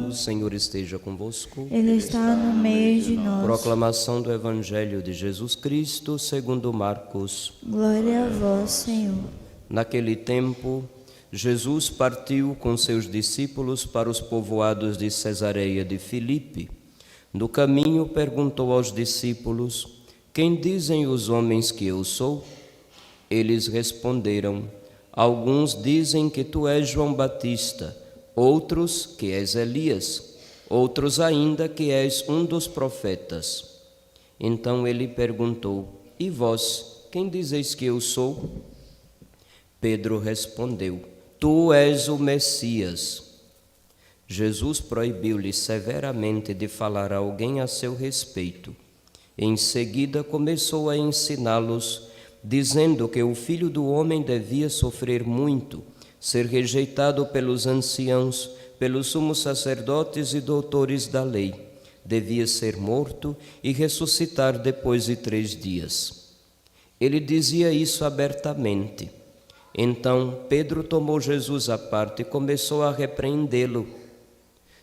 O Senhor esteja convosco. Ele está no meio de nós. Proclamação do Evangelho de Jesus Cristo segundo Marcos. Glória a vós, Senhor. Naquele tempo, Jesus partiu com seus discípulos para os povoados de Cesareia de Filipe. No caminho, perguntou aos discípulos: quem dizem os homens que eu sou? Eles responderam: alguns dizem que tu és João Batista, outros que és Elias, outros ainda que és um dos profetas. Então ele perguntou: e vós, quem dizeis que eu sou? Pedro respondeu: tu és o Messias. Jesus proibiu-lhe severamente de falar a alguém a seu respeito. Em seguida começou a ensiná-los, dizendo que o Filho do Homem devia sofrer muito, ser rejeitado pelos anciãos, pelos sumos sacerdotes e doutores da lei, devia ser morto e ressuscitar depois de 3 dias. Ele dizia isso abertamente. Então Pedro tomou Jesus à parte e começou a repreendê-lo.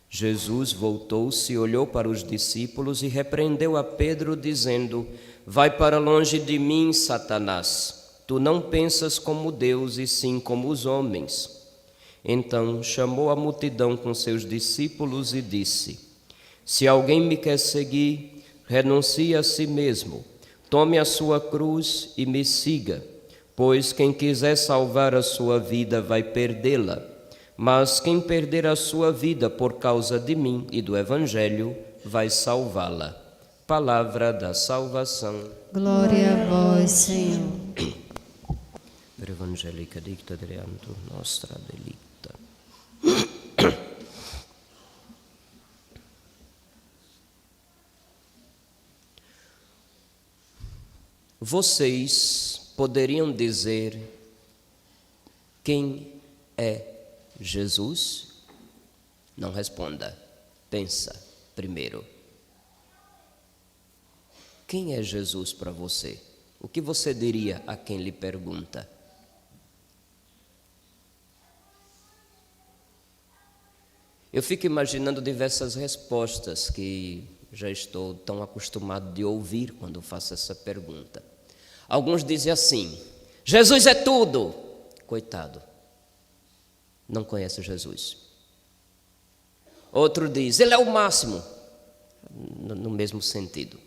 Jesus voltou-se, olhou para os discípulos e repreendeu a Pedro, dizendo: vai para longe de mim, Satanás. Tu não pensas como Deus, e sim como os homens. Então chamou a multidão com seus discípulos e disse: se alguém me quer seguir, renuncie a si mesmo, tome a sua cruz e me siga, pois quem quiser salvar a sua vida vai perdê-la, mas quem perder a sua vida por causa de mim e do Evangelho vai salvá-la. Palavra da salvação. Glória a vós, Senhor. Per Evangelica dicta dereantur nostra delicta. Vocês poderiam dizer quem é Jesus? Não responda. Pensa primeiro. Quem é Jesus para você? O que você diria a quem lhe pergunta? Eu fico imaginando diversas respostas que já estou tão acostumado de ouvir quando faço essa pergunta. Alguns dizem assim: Jesus é tudo. Coitado, não conhece Jesus. Outro diz: ele é o máximo, no mesmo sentido.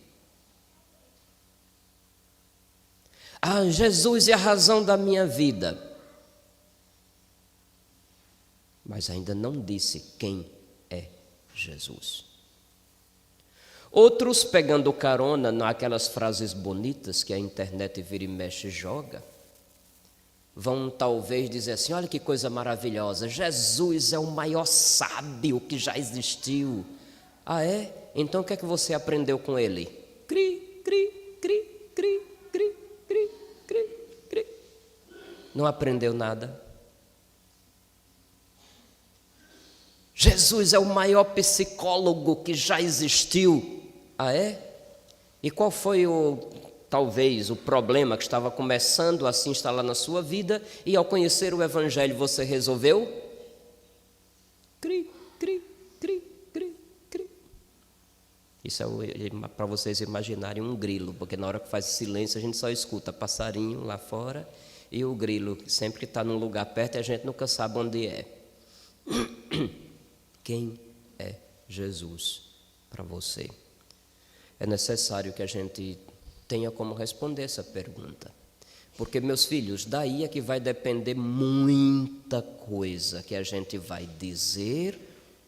Jesus é a razão da minha vida. Mas ainda não disse quem é Jesus. Outros, pegando carona naquelas frases bonitas que a internet vira e mexe joga, vão talvez dizer assim: olha que coisa maravilhosa, Jesus é o maior sábio que já existiu. Ah, é? Então o que é que você aprendeu com ele? Cri, cri, cri, cri, cri, cri, cri, cri. Não aprendeu nada. Jesus é o maior psicólogo que já existiu. Ah, é? E qual foi talvez o problema que estava começando a se instalar na sua vida e ao conhecer o Evangelho você resolveu? Cri, cri, cri, cri, cri. Isso é para vocês imaginarem um grilo, porque na hora que faz silêncio a gente só escuta passarinho lá fora e o grilo, sempre que está num lugar perto e a gente nunca sabe onde é. Quem é Jesus para você? É necessário que a gente tenha como responder essa pergunta. Porque, meus filhos, daí é que vai depender muita coisa que a gente vai dizer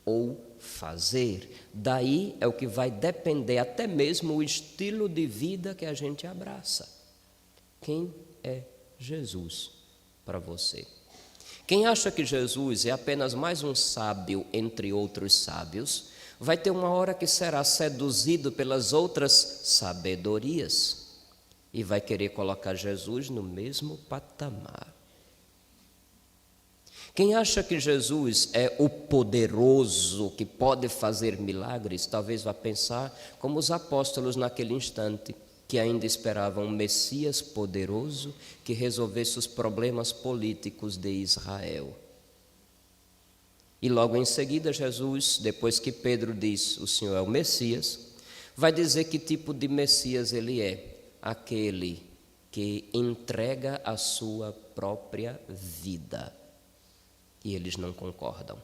ou fazer. Daí é o que vai depender até mesmo o estilo de vida que a gente abraça. Quem é Jesus para você? Quem acha que Jesus é apenas mais um sábio entre outros sábios, vai ter uma hora que será seduzido pelas outras sabedorias e vai querer colocar Jesus no mesmo patamar. Quem acha que Jesus é o poderoso que pode fazer milagres, talvez vá pensar como os apóstolos naquele instante, que ainda esperavam um Messias poderoso que resolvesse os problemas políticos de Israel. E logo em seguida, Jesus, depois que Pedro diz, o Senhor é o Messias, vai dizer que tipo de Messias ele é. Aquele que entrega a sua própria vida. E eles não concordam.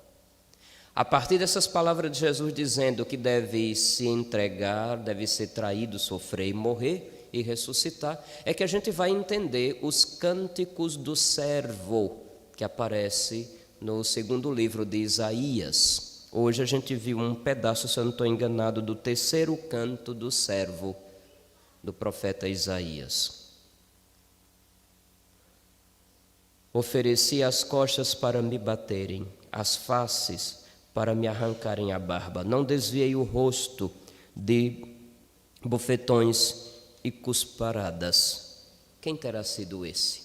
A partir dessas palavras de Jesus dizendo que deve se entregar, deve ser traído, sofrer e morrer e ressuscitar, é que a gente vai entender os cânticos do servo que aparece no segundo livro de Isaías. Hoje a gente viu um pedaço, se eu não estou enganado, do terceiro canto do servo do profeta Isaías. Ofereci as costas para me baterem, as faces para me arrancarem a barba. Não desviei o rosto de bofetões e cusparadas. Quem terá sido esse?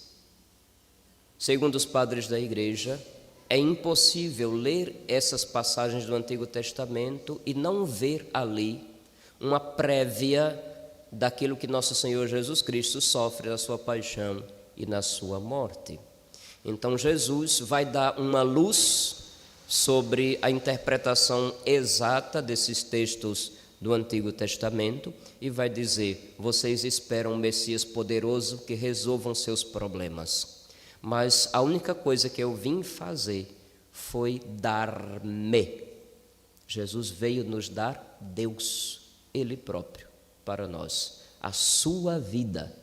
Segundo os padres da igreja, é impossível ler essas passagens do Antigo Testamento e não ver ali uma prévia daquilo que nosso Senhor Jesus Cristo sofre na sua paixão e na sua morte. Então Jesus vai dar uma luz sobre a interpretação exata desses textos do Antigo Testamento e vai dizer: vocês esperam um Messias poderoso que resolvam seus problemas, mas a única coisa que eu vim fazer foi dar-me. Jesus veio nos dar Deus, Ele próprio, para nós, a sua vida,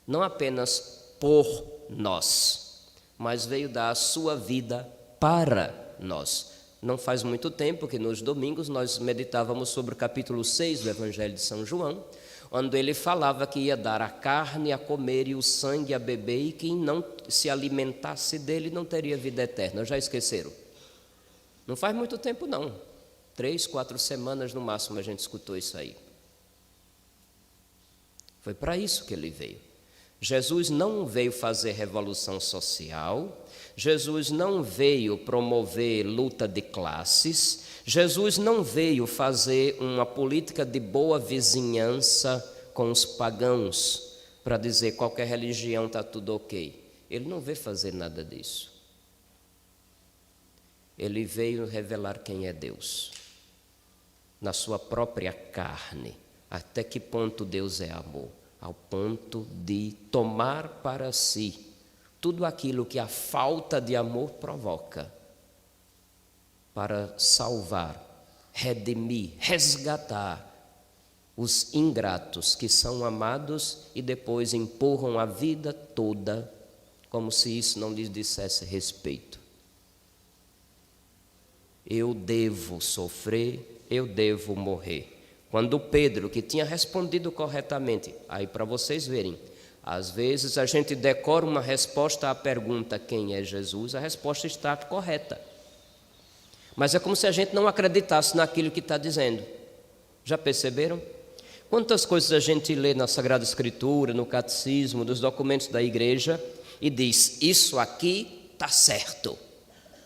não apenas por nós, mas veio dar a sua vida para nós. Não faz muito tempo que nos domingos nós meditávamos sobre o capítulo 6 do Evangelho de São João, onde ele falava que ia dar a carne a comer e o sangue a beber, e quem não se alimentasse dele não teria vida eterna. Já esqueceram? Não faz muito tempo não, 3, 4 semanas no máximo a gente escutou isso aí. Foi para isso que ele veio. Jesus não veio fazer revolução social, Jesus não veio promover luta de classes, Jesus não veio fazer uma política de boa vizinhança com os pagãos, para dizer qualquer religião está tudo ok. Ele não veio fazer nada disso. Ele veio revelar quem é Deus, na sua própria carne. Até que ponto Deus é amor? Ao ponto de tomar para si tudo aquilo que a falta de amor provoca, para salvar, redimir, resgatar os ingratos que são amados e depois empurram a vida toda como se isso não lhes dissesse respeito. Eu devo sofrer, eu devo morrer. Quando Pedro, que tinha respondido corretamente, aí para vocês verem, às vezes a gente decora uma resposta à pergunta quem é Jesus, a resposta está correta. Mas é como se a gente não acreditasse naquilo que está dizendo. Já perceberam? Quantas coisas a gente lê na Sagrada Escritura, no Catecismo, nos documentos da igreja e diz, isso aqui está certo.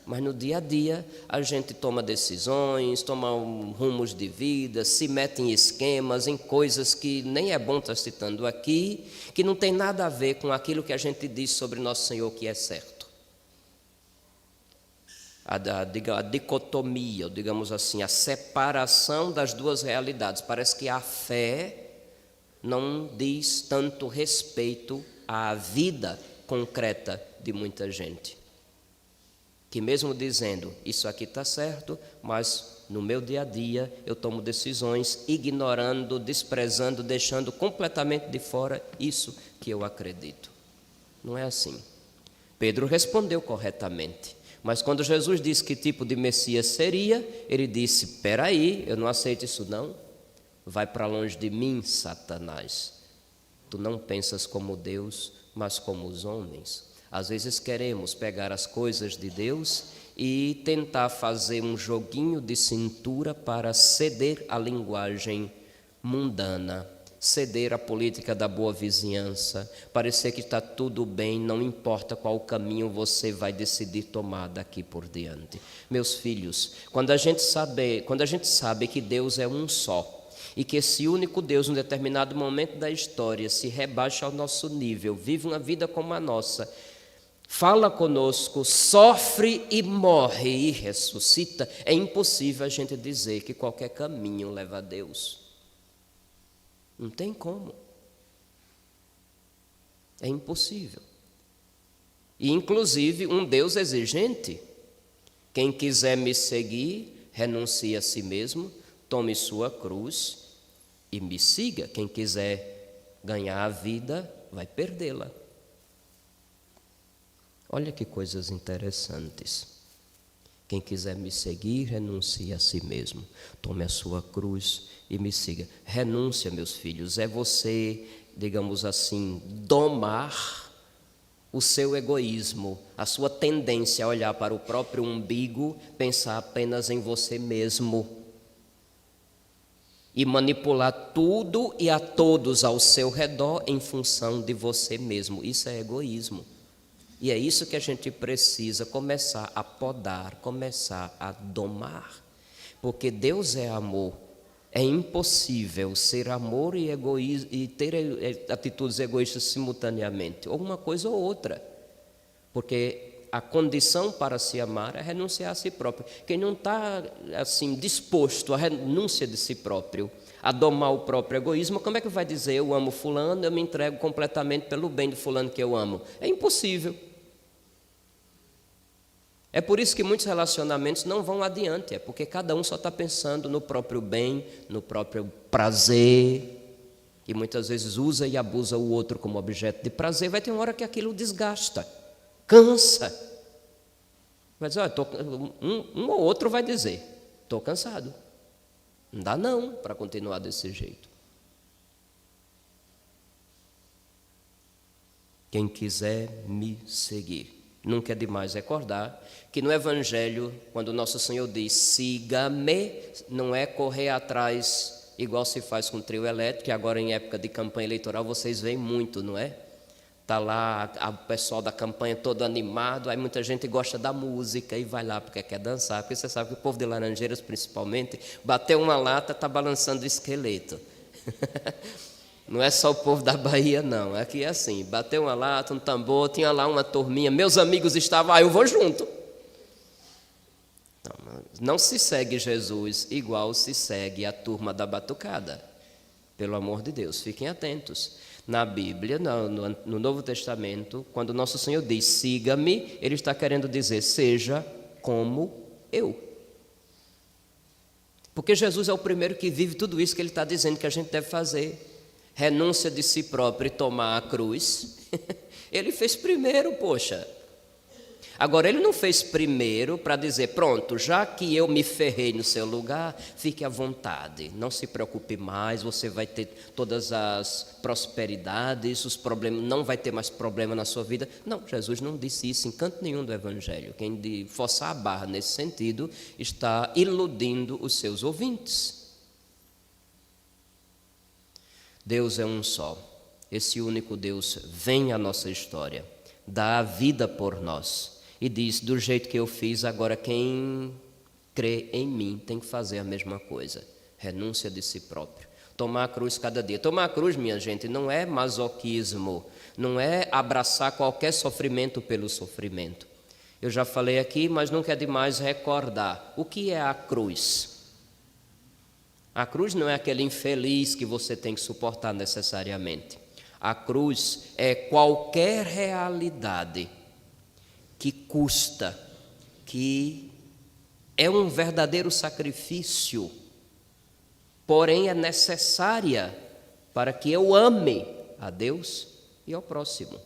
Mas no dia a dia a gente toma decisões, toma rumos de vida, se mete em esquemas, em coisas que nem é bom estar citando aqui, que não tem nada a ver com aquilo que a gente diz sobre nosso Senhor que é certo. A dicotomia, digamos assim, a separação das duas realidades. Parece que a fé não diz tanto respeito à vida concreta de muita gente, que mesmo dizendo, isso aqui está certo, mas no meu dia a dia eu tomo decisões ignorando, desprezando, deixando completamente de fora isso que eu acredito. Não é assim. Pedro respondeu corretamente, mas quando Jesus disse que tipo de Messias seria, ele disse, espera aí, eu não aceito isso não, vai para longe de mim, Satanás. Tu não pensas como Deus, mas como os homens. Às vezes queremos pegar as coisas de Deus e tentar fazer um joguinho de cintura para ceder à linguagem mundana, ceder à política da boa vizinhança, parecer que está tudo bem, não importa qual caminho você vai decidir tomar daqui por diante. Meus filhos, quando a gente sabe que Deus é um só, e que esse único Deus, em um determinado momento da história, se rebaixa ao nosso nível, vive uma vida como a nossa, fala conosco, sofre e morre e ressuscita, é impossível a gente dizer que qualquer caminho leva a Deus. Não tem como. É impossível. E inclusive um Deus exigente. Quem quiser me seguir, renuncie a si mesmo, tome sua cruz e me siga. Quem quiser ganhar a vida, vai perdê-la. Olha que coisas interessantes. Quem quiser me seguir, renuncie a si mesmo. Tome a sua cruz e me siga. Renúncia, meus filhos, é você, digamos assim, domar o seu egoísmo, a sua tendência a olhar para o próprio umbigo, pensar apenas em você mesmo e manipular tudo e a todos ao seu redor em função de você mesmo. Isso é egoísmo. E é isso que a gente precisa começar a podar, começar a domar. Porque Deus é amor. É impossível ser amor e egoísmo e ter atitudes egoístas simultaneamente, ou uma coisa ou outra. Porque a condição para se amar é renunciar a si próprio. Quem não está assim disposto à renúncia de si próprio, a domar o próprio egoísmo, como é que vai dizer eu amo fulano, eu me entrego completamente pelo bem do fulano que eu amo? É impossível. É por isso que muitos relacionamentos não vão adiante, é porque cada um só está pensando no próprio bem, no próprio prazer, e muitas vezes usa e abusa o outro como objeto de prazer. Vai ter uma hora que aquilo desgasta, cansa. Vai dizer, olha, um ou outro vai dizer, estou cansado, não dá não para continuar desse jeito. Quem quiser me seguir. Nunca é demais recordar que no Evangelho, quando o nosso Senhor diz siga-me, não é correr atrás igual se faz com o trio elétrico, que agora em época de campanha eleitoral vocês veem muito, não é? Está lá o pessoal da campanha todo animado, aí muita gente gosta da música e vai lá porque quer dançar, porque você sabe que o povo de Laranjeiras principalmente, bateu uma lata, está balançando o esqueleto. Não é só o povo da Bahia, não. Aqui é assim, bateu uma lata, um tambor, tinha lá uma turminha, meus amigos estavam, eu vou junto. Não se segue Jesus igual se segue a turma da batucada. Pelo amor de Deus, fiquem atentos. Na Bíblia, no Novo Testamento, quando o nosso Senhor diz siga-me, Ele está querendo dizer seja como eu. Porque Jesus é o primeiro que vive tudo isso que Ele está dizendo que a gente deve fazer. Renúncia de si próprio e tomar a cruz. Ele fez primeiro, poxa. Agora, ele não fez primeiro para dizer, pronto, já que eu me ferrei no seu lugar, fique à vontade, não se preocupe mais, você vai ter todas as prosperidades, os problemas, não vai ter mais problema na sua vida. Não, Jesus não disse isso em canto nenhum do Evangelho. Quem forçar a barra nesse sentido está iludindo os seus ouvintes. Deus é um só. Esse único Deus vem à nossa história, dá a vida por nós e diz, do jeito que eu fiz, agora quem crê em mim tem que fazer a mesma coisa. Renúncia de si próprio. Tomar a cruz cada dia. Tomar a cruz, minha gente, não é masoquismo, não é abraçar qualquer sofrimento pelo sofrimento. Eu já falei aqui, mas nunca é demais recordar. O que é a cruz? A cruz não é aquele infeliz que você tem que suportar necessariamente. A cruz é qualquer realidade que custa, que é um verdadeiro sacrifício, porém é necessária para que eu ame a Deus e ao próximo.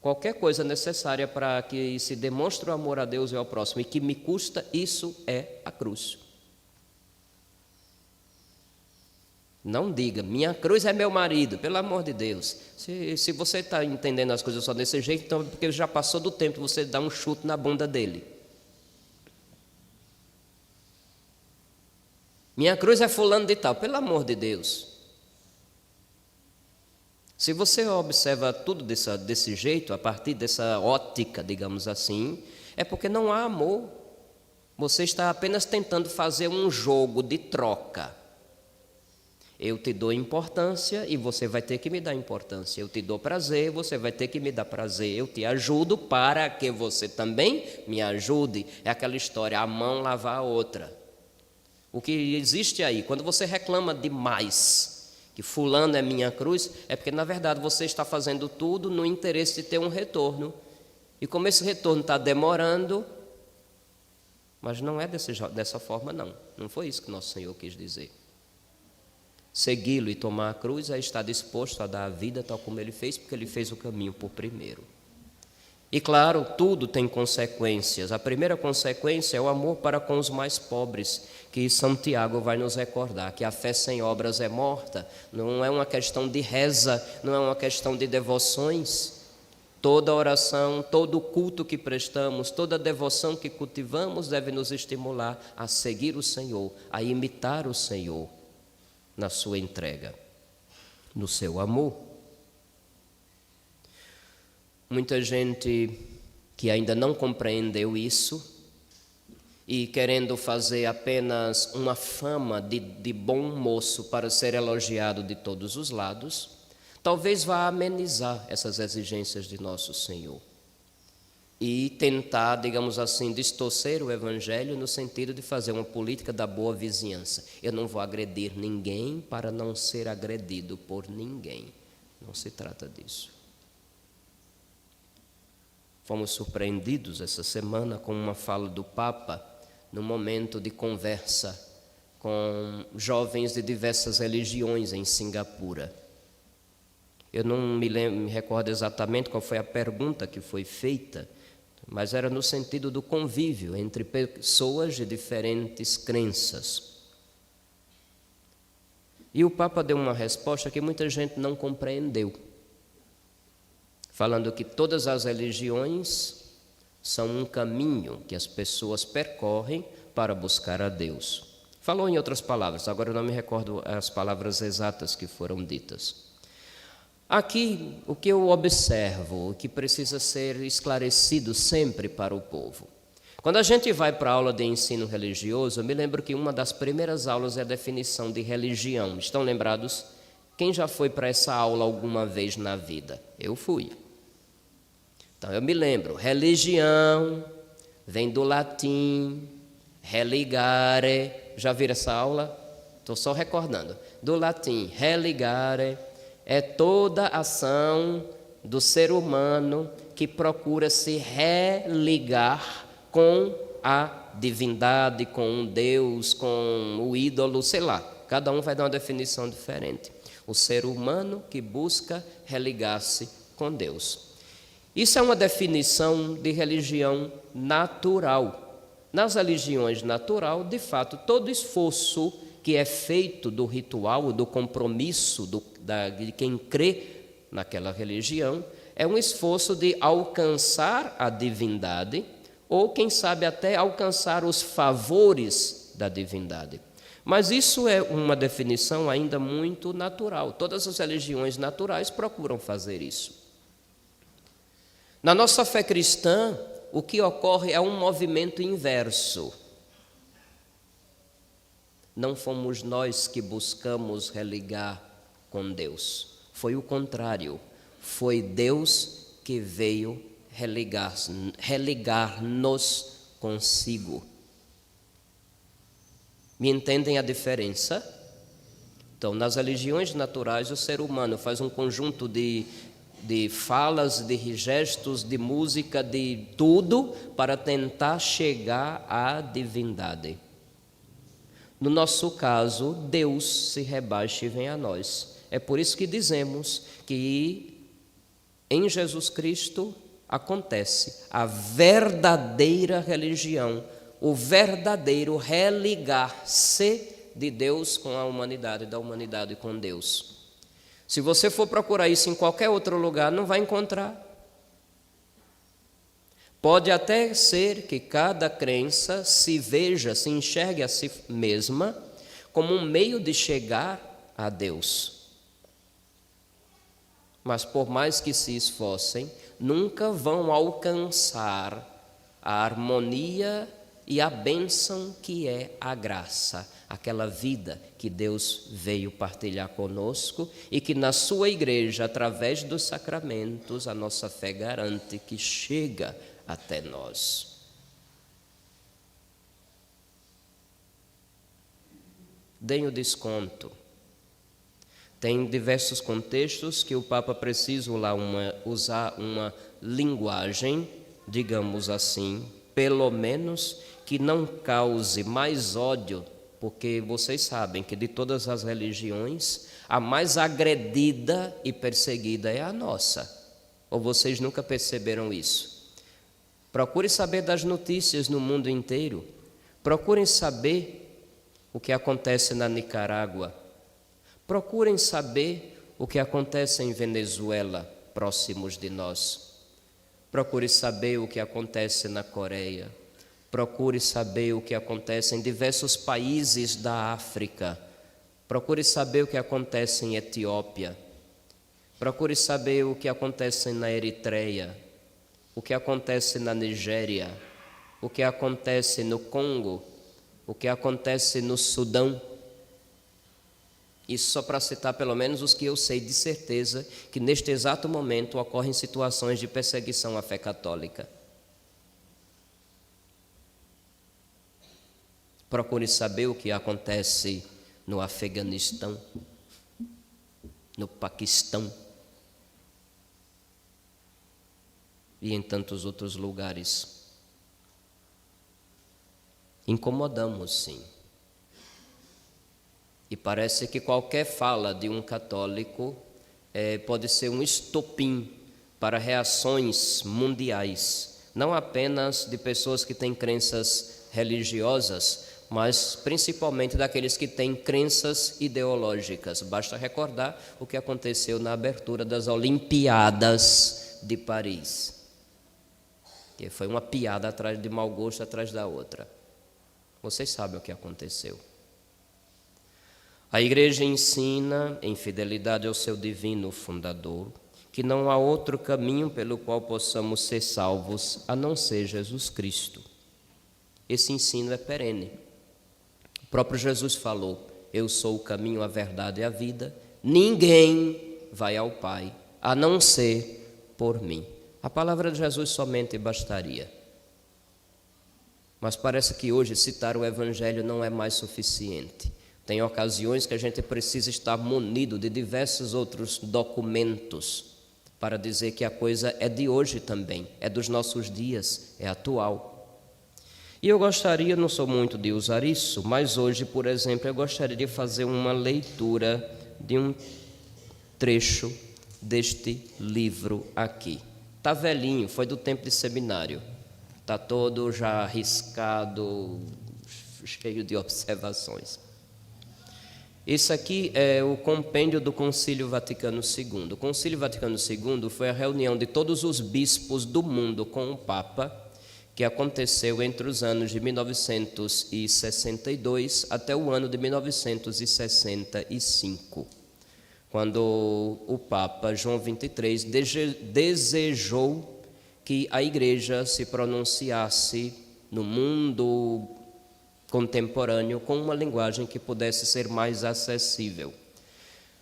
Qualquer coisa necessária para que se demonstre o amor a Deus e ao próximo e que me custa, isso é a cruz. Não diga, minha cruz é meu marido, pelo amor de Deus. Se você está entendendo as coisas só desse jeito, então é porque já passou do tempo de você dar um chute na bunda dele. Minha cruz é fulano de tal, pelo amor de Deus. Se você observa tudo desse jeito, a partir dessa ótica, digamos assim, é porque não há amor. Você está apenas tentando fazer um jogo de troca. Eu te dou importância e você vai ter que me dar importância. Eu te dou prazer, você vai ter que me dar prazer. Eu te ajudo para que você também me ajude. É aquela história, a mão lavar a outra. O que existe aí, quando você reclama demais, que fulano é minha cruz, é porque na verdade você está fazendo tudo no interesse de ter um retorno. E como esse retorno está demorando, mas não é dessa forma não. Não foi isso que nosso Senhor quis dizer. Segui-lo e tomar a cruz é estar disposto a dar a vida tal como Ele fez, porque Ele fez o caminho por primeiro. E claro, tudo tem consequências. A primeira consequência é o amor para com os mais pobres, que São Tiago vai nos recordar, que a fé sem obras é morta. Não é uma questão de reza, não é uma questão de devoções. Toda oração, todo culto que prestamos, toda devoção que cultivamos deve nos estimular a seguir o Senhor, a imitar o Senhor na sua entrega, no seu amor. Muita gente que ainda não compreendeu isso e querendo fazer apenas uma fama de bom moço para ser elogiado de todos os lados, talvez vá amenizar essas exigências de nosso Senhor e tentar, digamos assim, distorcer o Evangelho no sentido de fazer uma política da boa vizinhança. Eu não vou agredir ninguém para não ser agredido por ninguém. Não se trata disso. Fomos surpreendidos essa semana com uma fala do Papa no momento de conversa com jovens de diversas religiões em Singapura. Eu não me recordo exatamente qual foi a pergunta que foi feita, mas era no sentido do convívio entre pessoas de diferentes crenças. E o Papa deu uma resposta que muita gente não compreendeu, falando que todas as religiões são um caminho que as pessoas percorrem para buscar a Deus. Falou em outras palavras, agora eu não me recordo as palavras exatas que foram ditas. Aqui, o que eu observo, o que precisa ser esclarecido sempre para o povo. Quando a gente vai para a aula de ensino religioso, eu me lembro que uma das primeiras aulas é a definição de religião. Estão lembrados? Quem já foi para essa aula alguma vez na vida? Eu fui. Então, eu me lembro, religião vem do latim, religare. Já viram essa aula? Estou só recordando. Do latim, religare é toda ação do ser humano que procura se religar com a divindade, com um Deus, com o ídolo, sei lá. Cada um vai dar uma definição diferente. O ser humano que busca religar-se com Deus. Isso é uma definição de religião natural. Nas religiões natural, de fato, todo esforço que é feito do ritual, do compromisso de quem crê naquela religião, é um esforço de alcançar a divindade ou, quem sabe, até alcançar os favores da divindade. Mas isso é uma definição ainda muito natural. Todas as religiões naturais procuram fazer isso. Na nossa fé cristã, o que ocorre é um movimento inverso. Não fomos nós que buscamos religar com Deus. Foi o contrário. Foi Deus que veio religar-nos consigo. Me entendem a diferença? Então, nas religiões naturais, o ser humano faz um conjunto de falas, de gestos, de música, de tudo para tentar chegar à divindade. No nosso caso, Deus se rebaixa e vem a nós. É por isso que dizemos que em Jesus Cristo acontece a verdadeira religião, o verdadeiro religar-se de Deus com a humanidade, da humanidade com Deus. Se você for procurar isso em qualquer outro lugar, não vai encontrar. Pode até ser que cada crença se veja, se enxergue a si mesma como um meio de chegar a Deus. Mas por mais que se esforcem, nunca vão alcançar a harmonia e a bênção que é a graça, aquela vida que Deus veio partilhar conosco e que na sua igreja, através dos sacramentos, a nossa fé garante que chega até nós. Deem o desconto. Tem diversos contextos que o Papa precisa usar uma linguagem, digamos assim, pelo menos que não cause mais ódio, porque vocês sabem que de todas as religiões, a mais agredida e perseguida é a nossa. Ou vocês nunca perceberam isso? Procure saber das notícias no mundo inteiro. Procurem saber o que acontece na Nicarágua. Procurem saber o que acontece em Venezuela, próximos de nós. Procure saber o que acontece na Coreia. Procure saber o que acontece em diversos países da África. Procure saber o que acontece em Etiópia. Procure saber o que acontece na Eritreia, o que acontece na Nigéria, o que acontece no Congo, o que acontece no Sudão. Isso só para citar pelo menos os que eu sei de certeza que neste exato momento ocorrem situações de perseguição à fé católica. Procure saber o que acontece no Afeganistão, no Paquistão e em tantos outros lugares. Incomodamos, sim. E parece que qualquer fala de um católico pode ser um estopim para reações mundiais, não apenas de pessoas que têm crenças religiosas, mas principalmente daqueles que têm crenças ideológicas. Basta recordar o que aconteceu na abertura das Olimpíadas de Paris, que foi uma piada atrás de mau gosto atrás da outra. Vocês sabem o que aconteceu. A igreja ensina, em fidelidade ao seu divino fundador, que não há outro caminho pelo qual possamos ser salvos a não ser Jesus Cristo. Esse ensino é perene. O próprio Jesus falou: eu sou o caminho, a verdade e a vida. Ninguém vai ao Pai a não ser por mim. A palavra de Jesus somente bastaria. Mas parece que hoje citar o Evangelho não é mais suficiente. Tem ocasiões que a gente precisa estar munido de diversos outros documentos para dizer que a coisa é de hoje também, é dos nossos dias, é atual. E eu gostaria, não sou muito de usar isso, mas hoje, por exemplo, eu gostaria de fazer uma leitura de um trecho deste livro aqui. Está velhinho, foi do tempo de seminário, está todo já riscado, cheio de observações. Isso aqui é o compêndio do Concílio Vaticano II. O Concílio Vaticano II foi a reunião de todos os bispos do mundo com o Papa, que aconteceu entre os anos de 1962 até o ano de 1965, quando o Papa João XXIII desejou que a Igreja se pronunciasse no mundo contemporâneo com uma linguagem que pudesse ser mais acessível.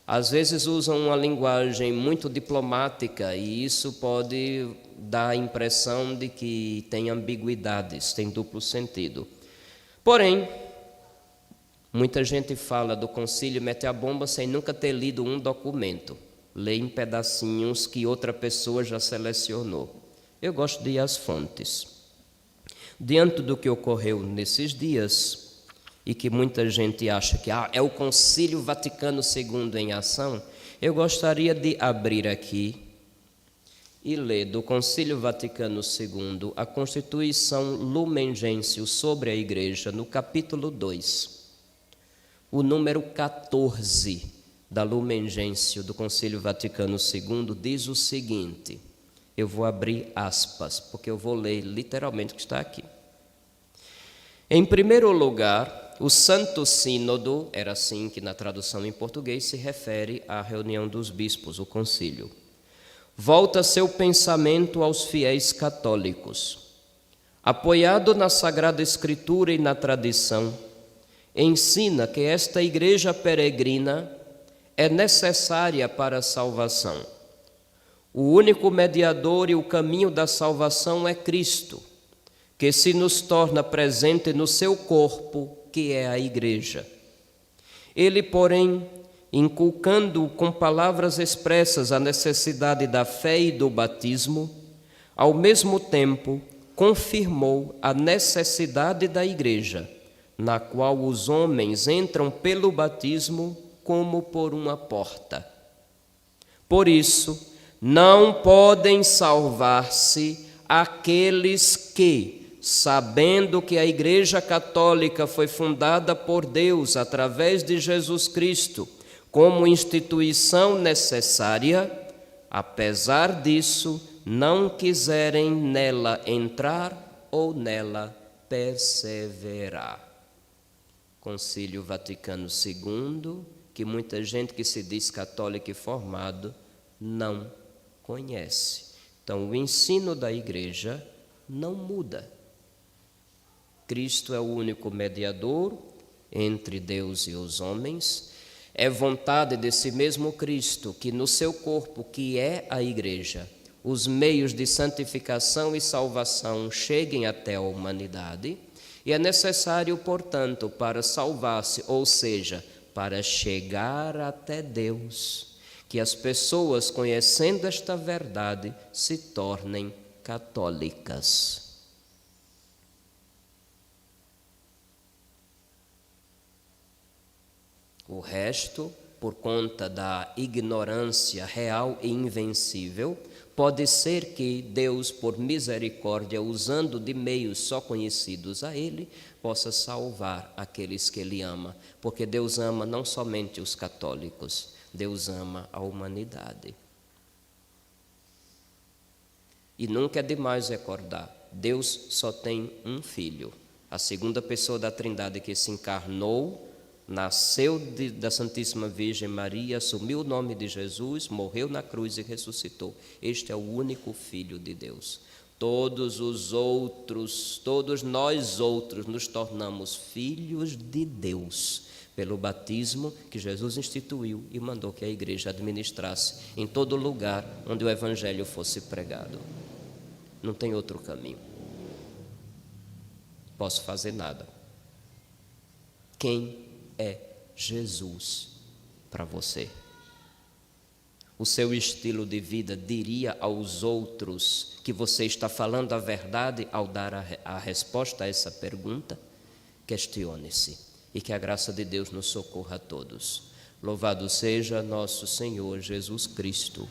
Às vezes usam uma linguagem muito diplomática e isso pode dar a impressão de que tem ambiguidades, tem duplo sentido. Porém, muita gente fala do concílio e mete a bomba sem nunca ter lido um documento. Lê em pedacinhos que outra pessoa já selecionou. Eu gosto de ir às fontes. Diante do que ocorreu nesses dias, e que muita gente acha que é o Concílio Vaticano II em ação, eu gostaria de abrir aqui e ler do Concílio Vaticano II a Constituição Lumen Gentium sobre a Igreja, no capítulo 2. O número 14 da Lumen Gentium do Concílio Vaticano II diz o seguinte, eu vou abrir aspas, porque eu vou ler literalmente o que está aqui. Em primeiro lugar, o Santo Sínodo, era assim que na tradução em português se refere à reunião dos bispos, o concílio, volta seu pensamento aos fiéis católicos. apoiado na Sagrada Escritura e na tradição, ensina que esta igreja peregrina é necessária para a salvação. O único mediador e o caminho da salvação é Cristo, que se nos torna presente no seu corpo, que é a igreja. Ele, porém, inculcando com palavras expressas a necessidade da fé e do batismo, ao mesmo tempo confirmou a necessidade da igreja, na qual os homens entram pelo batismo como por uma porta. Por isso, não podem salvar-se aqueles que, sabendo que a Igreja Católica foi fundada por Deus através de Jesus Cristo como instituição necessária, apesar disso, não quiserem nela entrar ou nela perseverar. Concílio Vaticano II, que muita gente que se diz católico e formado não conhece. Então, o ensino da igreja não muda. Cristo é o único mediador entre Deus e os homens. É vontade desse mesmo Cristo que no seu corpo, que é a igreja, os meios de santificação e salvação cheguem até a humanidade. E é necessário, portanto, para salvar-se, ou seja, para chegar até Deus, que as pessoas, conhecendo esta verdade, se tornem católicas. O resto, por conta da ignorância real e invencível, pode ser que Deus, por misericórdia, usando de meios só conhecidos a Ele, possa salvar aqueles que Ele ama, porque Deus ama não somente os católicos, Deus ama a humanidade. E nunca é demais recordar, Deus só tem um Filho, a segunda pessoa da Trindade que se encarnou, nasceu da Santíssima Virgem Maria, assumiu o nome de Jesus, morreu na cruz e ressuscitou. Este é o único Filho de Deus. Todos os outros, todos nós outros nos tornamos filhos de Deus pelo batismo que Jesus instituiu e mandou que a igreja administrasse em todo lugar onde o evangelho fosse pregado. Não tem outro caminho. Posso fazer nada. Quem é Jesus para você? O seu estilo de vida diria aos outros que você está falando a verdade ao dar a resposta a essa pergunta? Questione-se e que a graça de Deus nos socorra a todos. Louvado seja nosso Senhor Jesus Cristo.